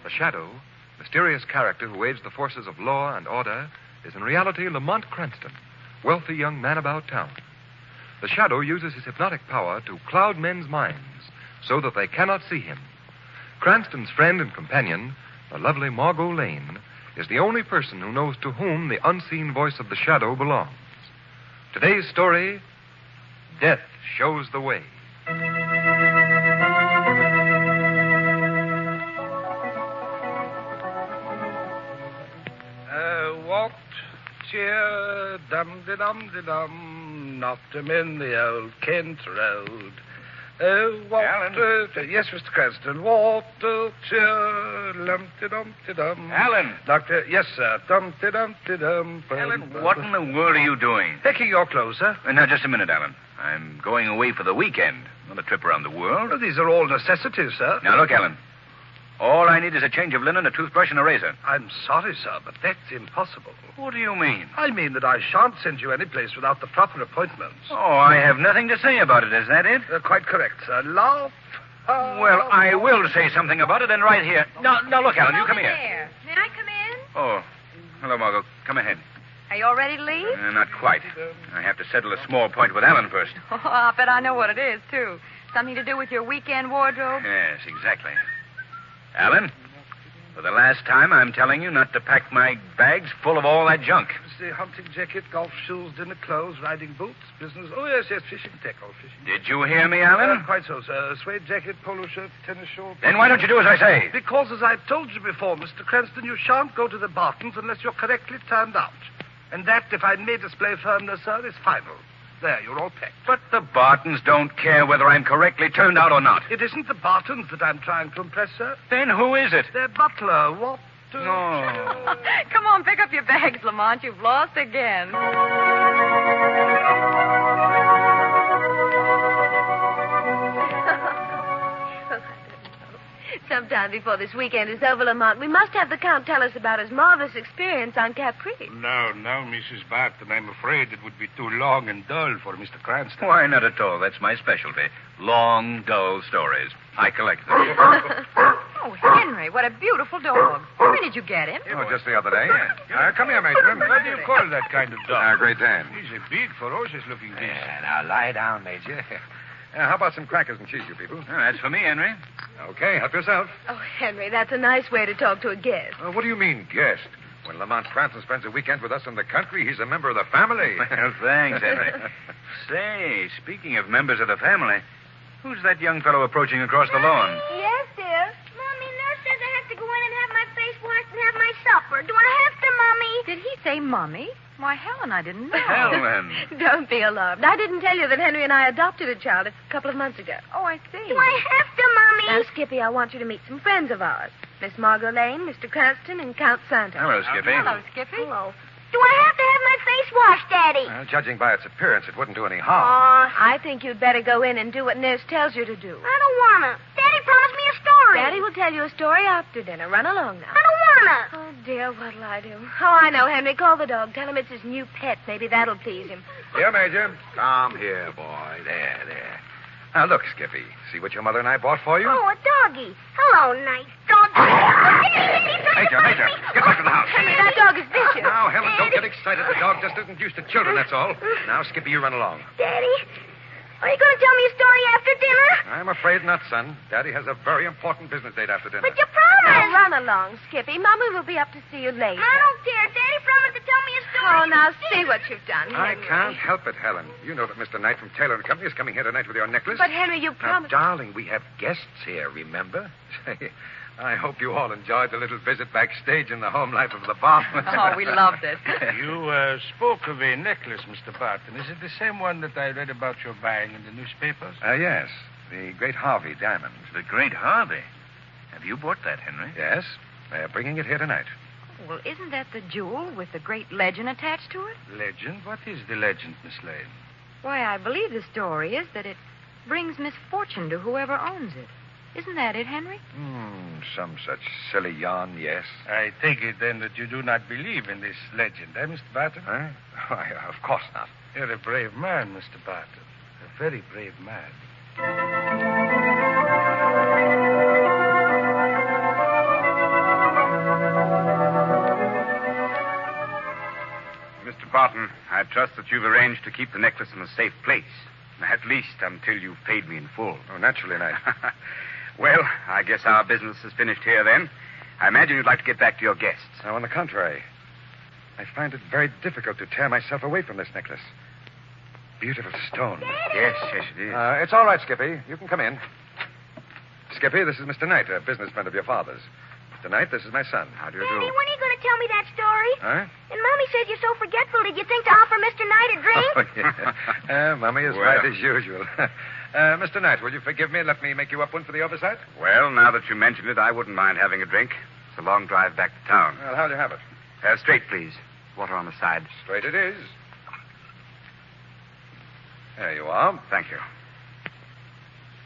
The Shadow, mysterious character who aids the forces of law and order, is in reality Lamont Cranston, wealthy young man about town. The Shadow uses his hypnotic power to cloud men's minds so that they cannot see him. Cranston's friend and companion, the lovely Margot Lane, is the only person who knows to whom the unseen voice of the Shadow belongs. Today's story, Death Shows the Way. Walked, cheer, dum-de-dum-de-dum, knocked him in the old Kent Road. Walked, yes, Mr. Cranston. Walked, cheer, dum-de-dum-de-dum. Alan! Doctor, yes, sir. Dum-de-dum-de-dum. Alan, what in the world are you doing? Taking your clothes, sir. Now, just a minute, Alan. I'm going away for the weekend. Not a trip around the world. Well, these are all necessities, sir. Now, look, Alan. All I need is a change of linen, a toothbrush, and a razor. I'm sorry, sir, but that's impossible. What do you mean? I mean that I shan't send you any place without the proper appointments. Oh, I have nothing to say about it. Is that it? Quite correct, sir. Laugh. Well, I will say something about it, and right here. Now, look, Alan, you come here. There. May I come in? Oh, hello, Margot. Come ahead. Are you all ready to leave? Not quite. I have to settle a small point with Alan first. Oh, I bet I know what it is, too. Something to do with your weekend wardrobe? Yes, exactly. Alan, for the last time, I'm telling you not to pack my bags full of all that junk. The hunting jacket, golf shoes, dinner clothes, riding boots, business. Oh, yes, fishing tackle, fishing. Did you hear me, Alan? Quite so, sir. Suede jacket, polo shirt, tennis shorts. Then why don't you do as I say? Because, as I've told you before, Mr. Cranston, you shan't go to the Bartons unless you're correctly turned out. And that, if I may display firmness, sir, is final. There, you're all packed. But the Bartons don't care whether I'm correctly turned out or not. It isn't the Bartons that I'm trying to impress, sir. Then who is it? Their butler. What? No. Come on, pick up your bags, Lamont. You've lost again. Sometime before this weekend is over, Lamont, we must have the Count tell us about his marvelous experience on Capri. No, Mrs. Barton. I'm afraid it would be too long and dull for Mr. Cranston. Why, not at all. That's my specialty. Long, dull stories. I collect them. Oh, Henry, what a beautiful dog. Where did you get him? Oh, just the other day. Come here, Major. What do you call that kind of dog? Great Dane. He's a big, ferocious-looking beast. Now, lie down, Major. How about some crackers and cheese, you people? That's for me, Henry. Okay, help yourself. Oh, Henry, that's a nice way to talk to a guest. What do you mean, guest? When Lamont Cranston spends a weekend with us in the country, he's a member of the family. Well, thanks, Henry. Say, speaking of members of the family, who's that young fellow approaching across the lawn? Yes, dear. Mommy, Nurse says I have to go in and have my face washed and have my supper. Do I have to, Mommy? Did he say Mummy? Why, Helen, I didn't know. Helen. Don't be alarmed. I didn't tell you that Henry and I adopted a child a couple of months ago. Oh, I see. Do I have to, Mommy? Now, Skippy, I want you to meet some friends of ours. Miss Margot Lane, Mr. Cranston, and Count Santa. Hello, Skippy. Hello, Skippy. Hello. Do I have to have my face washed, Daddy? Well, judging by its appearance, it wouldn't do any harm. I think you'd better go in and do what Nurse tells you to do. I don't wanna. Daddy promised me a story. Daddy will tell you a story after dinner. Run along now. I don't wanna. Oh, dear, what'll I do? Oh, I know, Henry. Call the dog. Tell him it's his new pet. Maybe that'll please him. Here, Major. Come here, boy. There. Now, look, Skippy. See what your mother and I bought for you? Oh, a doggy. Hello, nice dog. Major, get back to the house. Henry, that dog is vicious. Now, Helen, don't get excited. The dog just isn't used to children, that's all. Now, Skippy, you run along. Daddy, are you going to tell me a story after dinner? I'm afraid not, son. Daddy has a very important business date after dinner. But you promised. Now, run along, Skippy. Mommy will be up to see you later. I don't care. Daddy promised to tell me a story. Oh, now see what you've done, I Henry. can't help it, Helen. You know that Mr. Knight from Taylor & Company is coming here tonight with your necklace. But, Henry, you Now, promised... darling, we have guests here, remember? I hope you all enjoyed the little visit backstage in the home life of the Barton. Oh, we loved it. You spoke of a necklace, Mr. Barton. Is it the same one that I read about your buying in the newspapers? Yes. The Great Harvey diamond. The Great Harvey. Have you bought that, Henry? Yes. They're bringing it here tonight. Well, isn't that the jewel with the great legend attached to it? Legend? What is the legend, Miss Lane? Why, I believe the story is that it brings misfortune to whoever owns it. Isn't that it, Henry? Some such silly yarn, yes. I take it, then, that you do not believe in this legend, Mr. Barton? Huh? Why, of course not. You're a brave man, Mr. Barton. A very brave man. trust that you've arranged to keep the necklace in a safe place. At least until you've paid me in full. Oh, naturally, Knight. Well, I guess our business is finished here, then. I imagine you'd like to get back to your guests. No, on the contrary. I find it very difficult to tear myself away from this necklace. Beautiful stone. Yes, it is. It's all right, Skippy. You can come in. Skippy, this is Mr. Knight, a business friend of your father's. Mr. Knight, this is my son. How do you Daddy, do? when are you going to tell me that story? Huh? And Mommy says you're so forgetful. Did you think to offer Mr. Knight a drink? Oh, yeah. Mummy is right as usual. Mr. Knight, will you forgive me and let me make you up one for the oversight? Well, now that you mention it, I wouldn't mind having a drink. It's a long drive back to town. Well, how'll you have it? Straight, please. Water on the side. Straight it is. There you are. Thank you.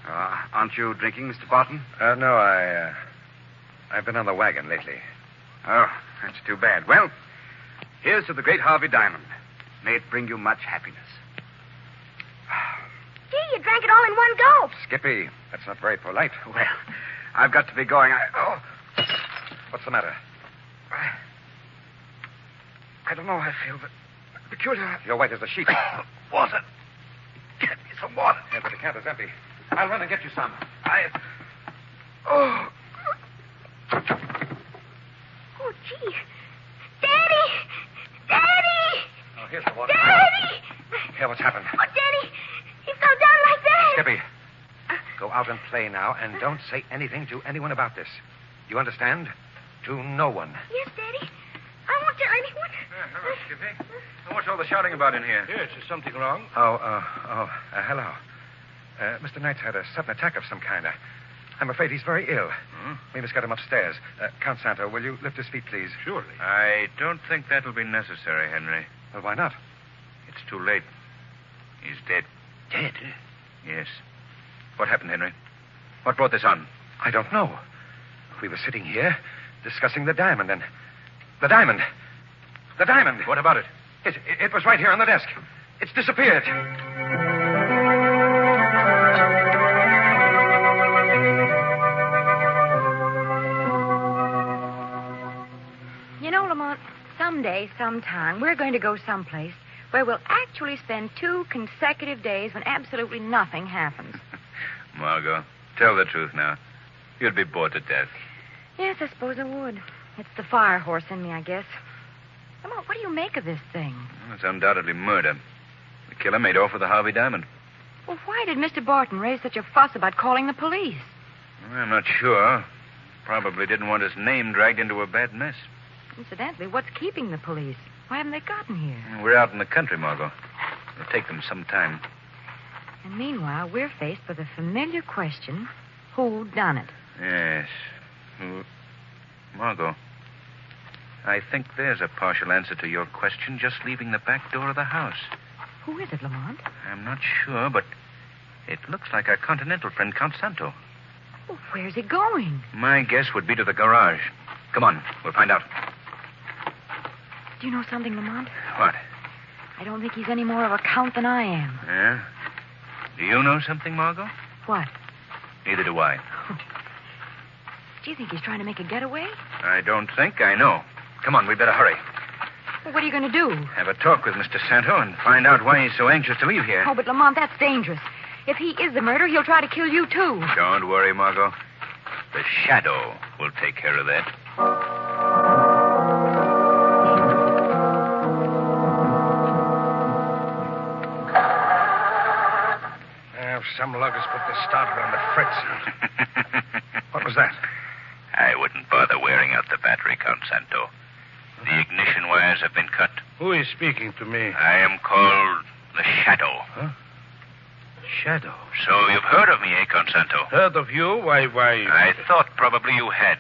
Aren't you drinking, Mr. Barton? No, I've been on the wagon lately. Oh, that's too bad. Well, here's to the great Harvey Diamond. May it bring you much happiness. Gee, you drank it all in one go. Skippy, that's not very polite. Well, I've got to be going. What's the matter? I don't know. I feel peculiar. You're white as a sheet. Water. Get me some water. Yeah, but the decanter's empty. I'll run and get you some. Oh, gee. Daddy! Daddy! Oh, here's the water. Daddy! Here, what's happened? Oh, Daddy! He fell down like that. Skippy, go out and play now, and don't say anything to anyone about this. You understand? To no one. Yes, Daddy. I won't tell anyone. Hello, Skippy. What's all the shouting about in here? Yes, is something wrong? Hello. Mr. Knight's had a sudden attack of some kind. I'm afraid he's very ill. We must get him upstairs. Count Santo, will you lift his feet, please? Surely. I don't think that'll be necessary, Henry. Well, why not? It's too late. He's dead. Dead? Yes. What happened, Henry? What brought this on? I don't know. We were sitting here discussing the diamond, and... The diamond! The diamond! What about it? It was right here on the desk. It's disappeared. You know, Lamont, someday, sometime, we're going to go someplace where we'll actually spend 2 consecutive days when absolutely nothing happens. Margot, tell the truth now. You'd be bored to death. Yes, I suppose I would. It's the fire horse in me, I guess. Lamont, what do you make of this thing? Well, it's undoubtedly murder. The killer made off with the Harvey Diamond. Well, why did Mr. Barton raise such a fuss about calling the police? Well, I'm not sure. Probably didn't want his name dragged into a bad mess. Incidentally, what's keeping the police? Why haven't they gotten here? We're out in the country, Margot. It'll take them some time. And meanwhile, we're faced with a familiar question. Who done it? Yes. Margot, I think there's a partial answer to your question just leaving the back door of the house. Who is it, Lamont? I'm not sure, but it looks like our continental friend, Count Santo. Well, where's he going? My guess would be to the garage. Come on, we'll find out. Do you know something, Lamont? What? I don't think he's any more of a count than I am. Yeah? Do you know something, Margot? What? Neither do I. Do you think he's trying to make a getaway? I don't think I know. Come on, we better hurry. Well, what are you going to do? Have a talk with Mr. Santo and find out why he's so anxious to leave here. Oh, but Lamont, that's dangerous. If he is the murderer, he'll try to kill you, too. Don't worry, Margot. The shadow will take care of that. Some luggers put the starter on the fritz. What was that? I wouldn't bother wearing out the battery, Count Santo. The ignition wires have been cut. Who is speaking to me? I am called the Shadow. Huh? Shadow? So you've heard of me, eh, Count Santo? Heard of you? Why... I thought probably you had.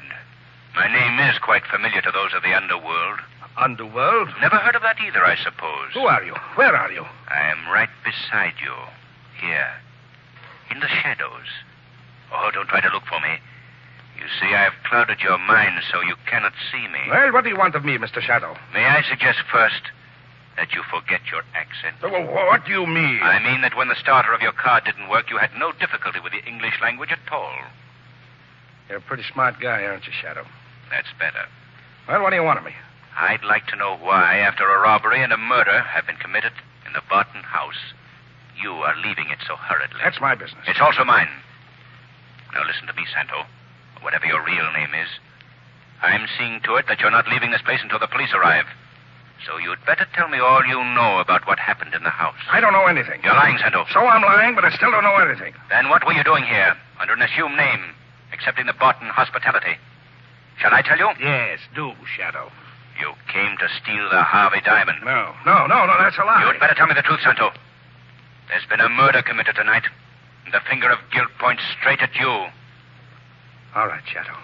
My name is quite familiar to those of the underworld. Underworld? Never heard of that either, I suppose. Who are you? Where are you? I am right beside you. Here. In the shadows. Oh, don't try to look for me. You see, I've clouded your mind so you cannot see me. Well, what do you want of me, Mr. Shadow? May I suggest first that you forget your accent? What do you mean? I mean that when the starter of your car didn't work, you had no difficulty with the English language at all. You're a pretty smart guy, aren't you, Shadow? That's better. Well, what do you want of me? I'd like to know why, after a robbery and a murder have been committed in the Barton house, you are leaving it so hurriedly. That's my business. It's also mine. Now listen to me, Santo. Whatever your real name is, I'm seeing to it that you're not leaving this place until the police arrive. So you'd better tell me all you know about what happened in the house. I don't know anything. You're lying, Santo. So I'm lying, but I still don't know anything. Then what were you doing here, under an assumed name, accepting the Barton hospitality? Shall I tell you? Yes, do, Shadow. You came to steal the Harvey diamond. No, that's a lie. You'd better tell me the truth, Santo. There's been a murder committed tonight, and the finger of guilt points straight at you. All right, Shadow.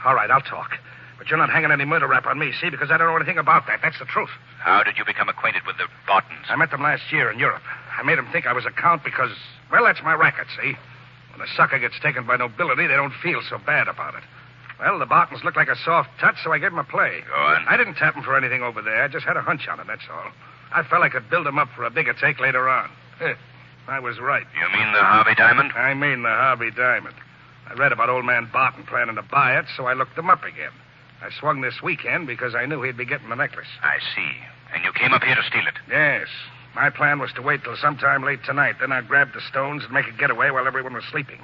All right, I'll talk. But you're not hanging any murder rap on me, see, because I don't know anything about that. That's the truth. How did you become acquainted with the Bartons? I met them last year in Europe. I made them think I was a count because, well, that's my racket, see? When a sucker gets taken by nobility, they don't feel so bad about it. Well, the Bartons looked like a soft touch, so I gave them a play. Go on. I didn't tap them for anything over there. I just had a hunch on it, that's all. I felt I could build them up for a bigger take later on. I was right. You mean the Harvey diamond? I mean the Harvey diamond. I read about old man Barton planning to buy it, so I looked them up again. I swung this weekend because I knew he'd be getting the necklace. I see. And you came up here to steal it? Yes. My plan was to wait till sometime late tonight. Then I'd grab the stones and make a getaway while everyone was sleeping.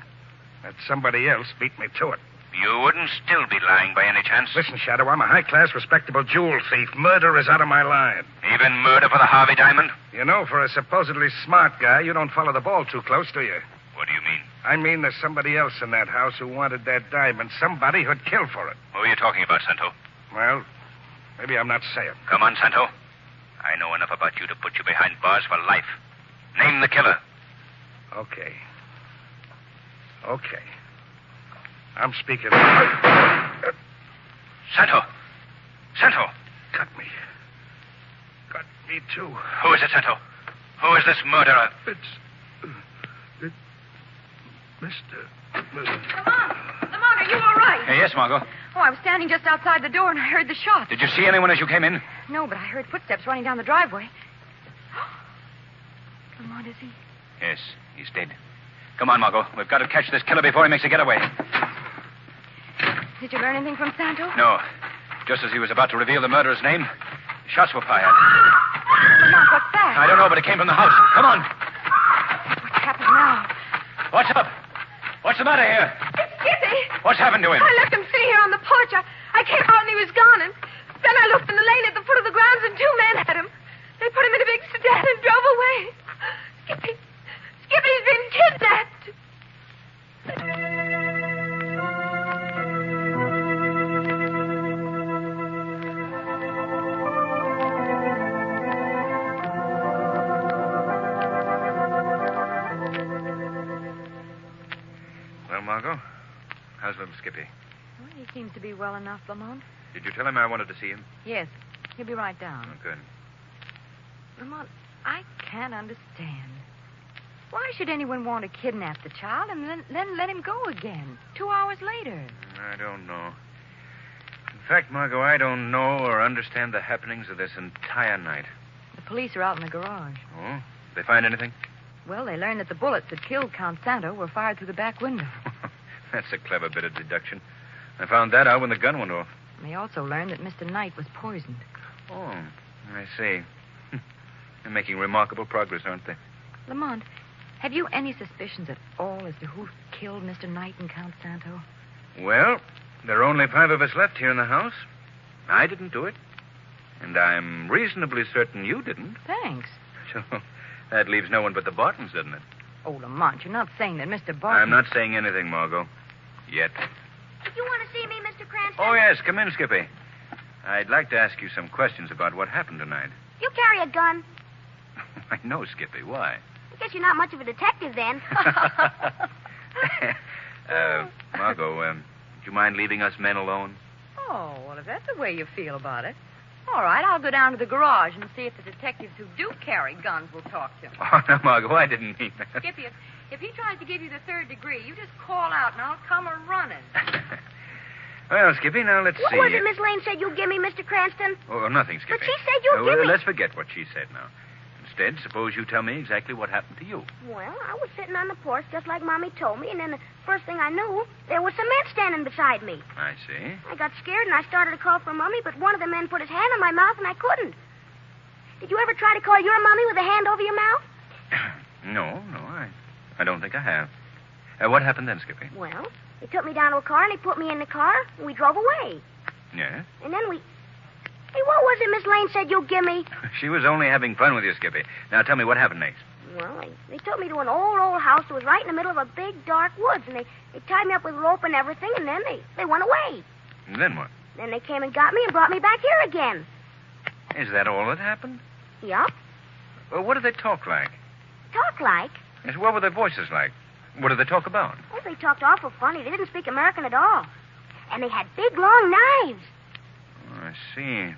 That somebody else beat me to it. You wouldn't still be lying by any chance? Listen, Shadow, I'm a high-class, respectable jewel thief. Murder is out of my line. Even murder for the Harvey diamond? You know, for a supposedly smart guy, you don't follow the ball too close, do you? What do you mean? I mean there's somebody else in that house who wanted that diamond. Somebody who'd kill for it. Who are you talking about, Santo? Well, maybe I'm not saying. Come on, Santo. I know enough about you to put you behind bars for life. Name the killer. Okay. I'm speaking. Santo! Santo! Got me. Got me, too. Who is it, Santo? Who is this murderer? It's Mr. Lamont, are you all right? Yes, Margot. Oh, I was standing just outside the door and I heard the shot. Did you see anyone as you came in? No, but I heard footsteps running down the driveway. Lamont, is he? Yes, he's dead. Come on, Margot. We've got to catch this killer before he makes a getaway. Did you learn anything from Santo? No. Just as he was about to reveal the murderer's name, shots were fired. Lamont, what's that? I don't know, but it came from the house. Come on. What's happened now? What's up? What's the matter here? It's Skippy. What's happened to him? I left him sitting here on the porch. I came out and he was gone. And then I looked in the lane at the foot of the grounds and 2 men had him. They put him in a big sedan and drove away. Skippy's been kidnapped. Well, Margot, how's little Skippy? Well, he seems to be well enough, Lamont. Did you tell him I wanted to see him? Yes. He'll be right down. Oh, good. Lamont, I can't understand. Why should anyone want to kidnap the child and then let him go again 2 hours later? I don't know. In fact, Margot, I don't know or understand the happenings of this entire night. The police are out in the garage. Oh? Did they find anything? Well, they learned that the bullets that killed Count Santo were fired through the back window. That's a clever bit of deduction. I found that out when the gun went off. And they also learned that Mr. Knight was poisoned. Oh, I see. They're making remarkable progress, aren't they? Lamont, have you any suspicions at all as to who killed Mr. Knight and Count Santo? Well, there are only 5 of us left here in the house. I didn't do it. And I'm reasonably certain you didn't. Thanks. So that leaves no one but the Bartons, doesn't it? Oh, Lamont, you're not saying that Mr. Barton... I'm not saying anything, Margot. Yet. You want to see me, Mr. Cranston? Oh, yes. Come in, Skippy. I'd like to ask you some questions about what happened tonight. You carry a gun. I know, Skippy. Why? I guess you're not much of a detective then. Margot, would you mind leaving us men alone? Oh, well, if that's the way you feel about it. All right, I'll go down to the garage and see if the detectives who do carry guns will talk to him. Oh, no, Margot, I didn't mean that. Skippy, if he tries to give you the 3rd degree, you just call out and I'll come a-running. Well, Skippy, now let's see. What was it Miss Lane said you'll give me, Mr. Cranston? Oh, nothing, Skippy. But she said you'll give me... Let's forget what she said now. instead, suppose you tell me exactly what happened to you. Well, I was sitting on the porch just like Mommy told me, and then the first thing I knew, there was some men standing beside me. I see. I got scared and I started to call for Mommy, but one of the men put his hand on my mouth and I couldn't. Did you ever try to call your Mommy with a hand over your mouth? No, I don't think I have. What happened then, Skippy? Well, he took me down to a car and he put me in the car and we drove away. Yes? And then we... Hey, what was it Miss Lane said you'd give me? She was only having fun with you, Skippy. Now tell me what happened next. Well, they took me to an old house that was right in the middle of a big, dark woods, and they tied me up with rope and everything, and then they went away. And then what? Then they came and got me and brought me back here again. Is that all that happened? Yup. Well, what did they talk like? Talk like? Yes, what were their voices like? What did they talk about? Oh, they talked awful funny. They didn't speak American at all. And they had big, long knives. Oh, I see.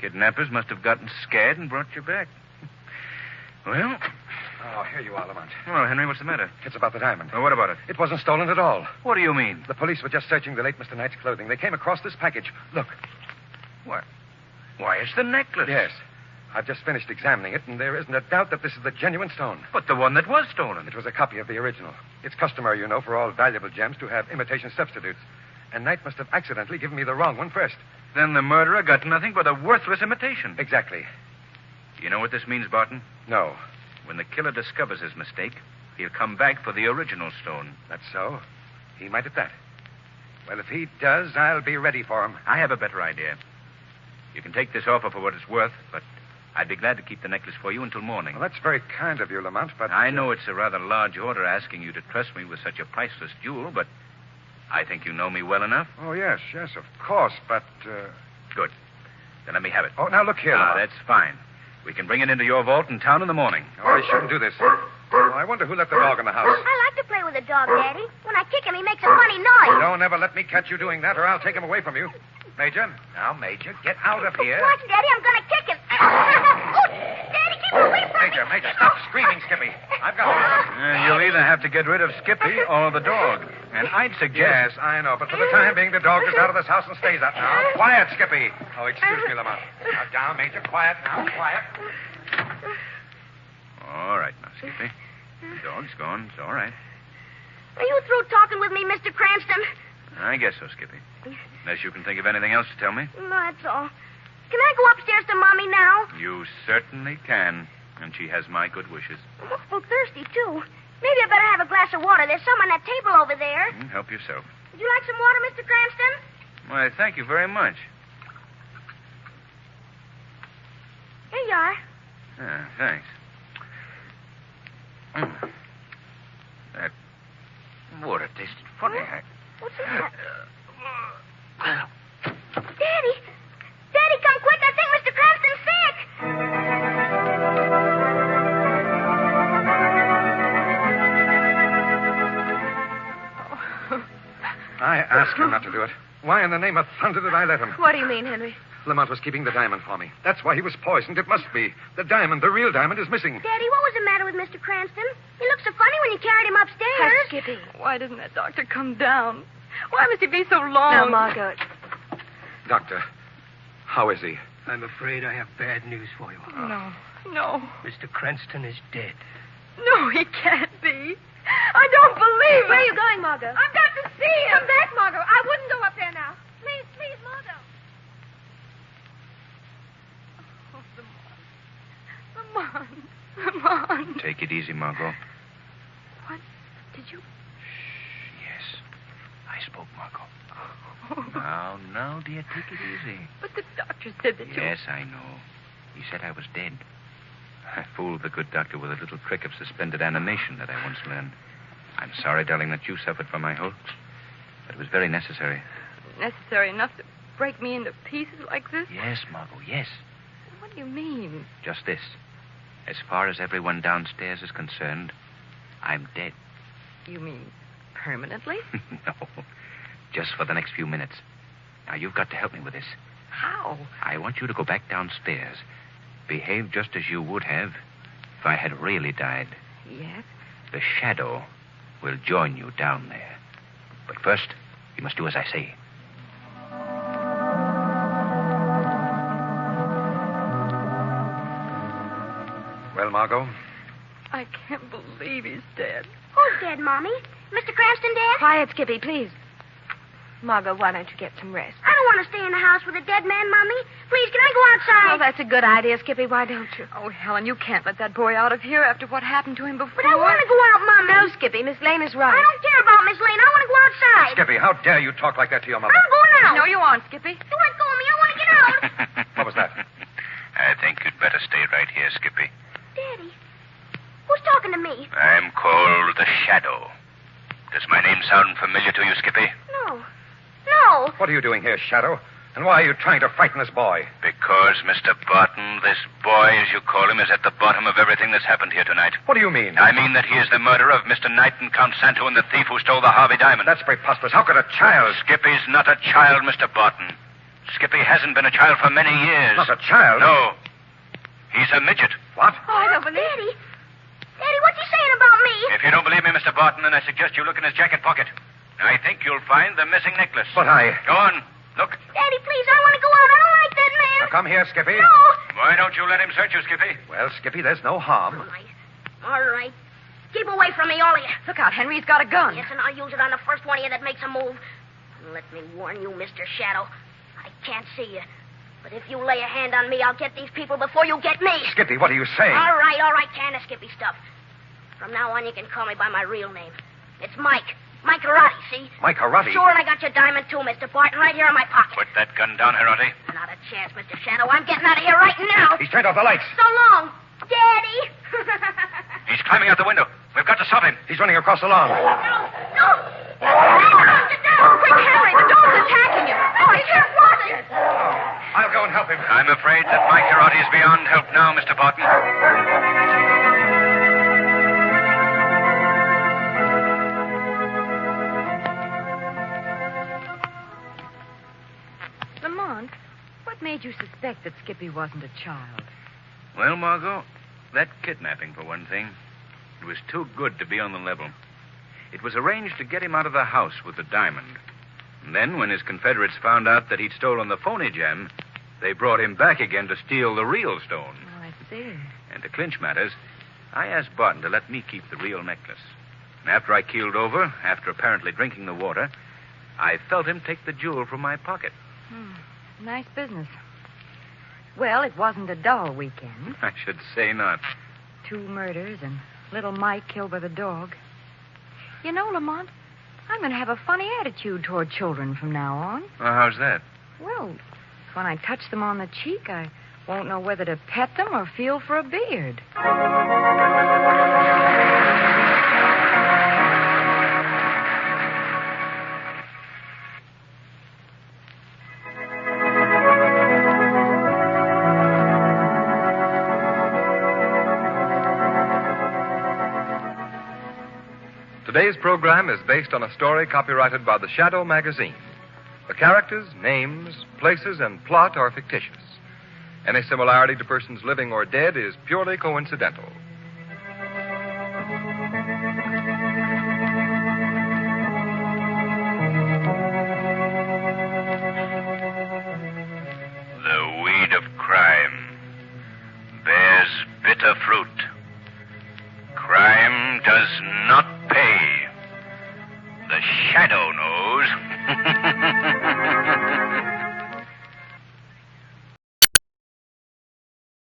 Kidnappers must have gotten scared and brought you back. Well... Oh, here you are, Lamont. Well, Henry, what's the matter? It's about the diamond. Oh, what about it? It wasn't stolen at all. What do you mean? The police were just searching the late Mr. Knight's clothing. They came across this package. Look. What? Why, it's the necklace. Yes. I've just finished examining it, and there isn't a doubt that this is the genuine stone. But the one that was stolen. It was a copy of the original. It's customary, you know, for all valuable gems to have imitation substitutes. And Knight must have accidentally given me the wrong one first. Then the murderer got nothing but a worthless imitation. Exactly. You know what this means, Barton? No. When the killer discovers his mistake, he'll come back for the original stone. That's so. He might at that. Well, if he does, I'll be ready for him. I have a better idea. You can take this offer for what it's worth, but I'd be glad to keep the necklace for you until morning. Well, that's very kind of you, Lamont, but... I know it's a rather large order asking you to trust me with such a priceless jewel, but I think you know me well enough. Oh, yes, of course, but... Good. Then let me have it. Oh, now look here, Lamont. That's fine. We can bring it into your vault in town in the morning. Oh, I shouldn't do this. Oh, I wonder who let the dog in the house. I like to play with a dog, Daddy. When I kick him, he makes a funny noise. Don't ever let me catch you doing that, or I'll take him away from you. Major. Now, Major, get out of here. Watch, Daddy. I'm going to kick him. Oh, Daddy, keep away from me. Major, stop screaming, Skippy. I've got him. You'll either have to get rid of Skippy or the dog. And I'd suggest... Yes, I know, but for the time being, the dog is out of this house and stays out now. Quiet, Skippy. Oh, excuse me, Lamont. Now, down, Major. Quiet now. Quiet. All right, now, Skippy. The dog's gone. It's all right. Are you through talking with me, Mr. Cranston? I guess so, Skippy. Unless you can think of anything else to tell me. No, that's all. Can I go upstairs to Mommy now? You certainly can. And she has my good wishes. I'm awful thirsty, too. Maybe I better have a glass of water. There's some on that table over there. Help yourself. Would you like some water, Mr. Cranston? Why, thank you very much. Here you are. Thanks. That water tasted funny. What's that? Daddy! Daddy, come quick. I think Mr. Cranston's sick. I asked him not to do it. Why in the name of thunder did I let him? What do you mean, Henry? Lamont was keeping the diamond for me. That's why he was poisoned. It must be. The diamond, the real diamond, is missing. Daddy, what was the matter with Mr. Cranston? He looked so funny when you carried him upstairs. Hi, Skippy. Why doesn't that doctor come down? Why must he be so long? Now, Margot. Doctor, how is he? I'm afraid I have bad news for you. No. Mr. Cranston is dead. No, he can't be. I don't believe it. Where are you going, Margot? I've got to see him. Come back, Margot. I wouldn't go up there now. Please, Margot. Lamont. Take it easy, Margot. What? Did you? Yes. I spoke, Margot. Now, dear, take it easy. But the doctor said that you... Yes, I know. He said I was dead. I fooled the good doctor with a little trick of suspended animation that I once learned. I'm sorry, darling, that you suffered from my hoax. But it was very necessary. Necessary enough to break me into pieces like this? Yes, Margot, yes. What do you mean? Just this. As far as everyone downstairs is concerned, I'm dead. You mean permanently? No. Just for the next few minutes. Now, you've got to help me with this. How? I want you to go back downstairs. Behave just as you would have if I had really died. Yes? The shadow will join you down there. But first, you must do as I say. Well, Margot? I can't believe he's dead. Who's dead, Mommy? Mr. Cranston dead? Quiet, Skippy, please. Margot, why don't you get some rest? I don't want to stay in the house with a dead man, Mommy. Please, can I go outside? Oh, that's a good idea, Skippy. Why don't you? Oh, Helen, you can't let that boy out of here after what happened to him before. But I want to go out, Mommy. No, Skippy. Miss Lane is I right. don't care about Miss Lane. I want to go outside. Skippy, how dare you talk like that to your mother? I'm going out. No, you aren't, Skippy. Don't let go of me. I want to get out. What was that? I think you'd better stay right here, Skippy. Daddy, who's talking to me? I'm called the Shadow. Does my name sound familiar to you, Skippy? No. No. What are you doing here, Shadow? And why are you trying to frighten this boy? Because, Mr. Barton, this boy, as you call him, is at the bottom of everything that's happened here tonight. What do you mean? I mean that he is the murderer of Mr. Knight and Count Santo and the thief who stole the Harvey diamond. That's preposterous. How could a child... Skippy's not a child, Mr. Barton. Skippy hasn't been a child for many years. Not a child? No. He's a midget. What? Oh, I don't believe Daddy. Daddy, what's he saying about me? If you don't believe me, Mr. Barton, then I suggest you look in his jacket pocket. I think you'll find the missing necklace. But I... Go on. Look. Daddy, please, I want to go out. I don't like that man. Now, come here, Skippy. No. Why don't you let him search you, Skippy? Well, Skippy, there's no harm. All right. Keep away from me, all of you. Look out, Henry. He's got a gun. Yes, and I'll use it on the first one of you that makes a move. And let me warn you, Mr. Shadow. I can't see you. But if you lay a hand on me, I'll get these people before you get me. Skippy, what are you saying? All right, can of Skippy stuff. From now on, you can call me by my real name. It's Mike. Mike Karate, see? Mike Karate? Sure, and I got your diamond, too, Mr. Barton, right here in my pocket. Put that gun down, Hirati. Not a chance, Mr. Shadow. I'm getting out of here right now. He's turned off the lights. So long, Daddy. He's climbing out the window. We've got to stop him. He's running across the lawn. No. Quick, Henry, the dog's attacking you. Oh, I can't watch it. I'll go and help him. I'm afraid that Mike Hirati is beyond help now, Mr. Barton. Lamont, what made you suspect that Skippy wasn't a child? Well, Margot, that kidnapping, for one thing. It was too good to be on the level. It was arranged to get him out of the house with the diamond. And then, when his confederates found out that he'd stolen the phony gem, they brought him back again to steal the real stone. Oh, I see. And to clinch matters, I asked Barton to let me keep the real necklace. And after I keeled over, after apparently drinking the water, I felt him take the jewel from my pocket. Nice business. Well, it wasn't a dull weekend. I should say not. 2 murders and little Mike killed by the dog. You know, Lamont, I'm going to have a funny attitude toward children from now on. Well, how's that? Well, when I touch them on the cheek, I won't know whether to pet them or feel for a beard. Today's program is based on a story copyrighted by the Shadow magazine. The characters, names, places, and plot are fictitious. Any similarity to persons living or dead is purely coincidental. The weed of crime bears bitter fruit. Crime does not pay. The Shadow knows.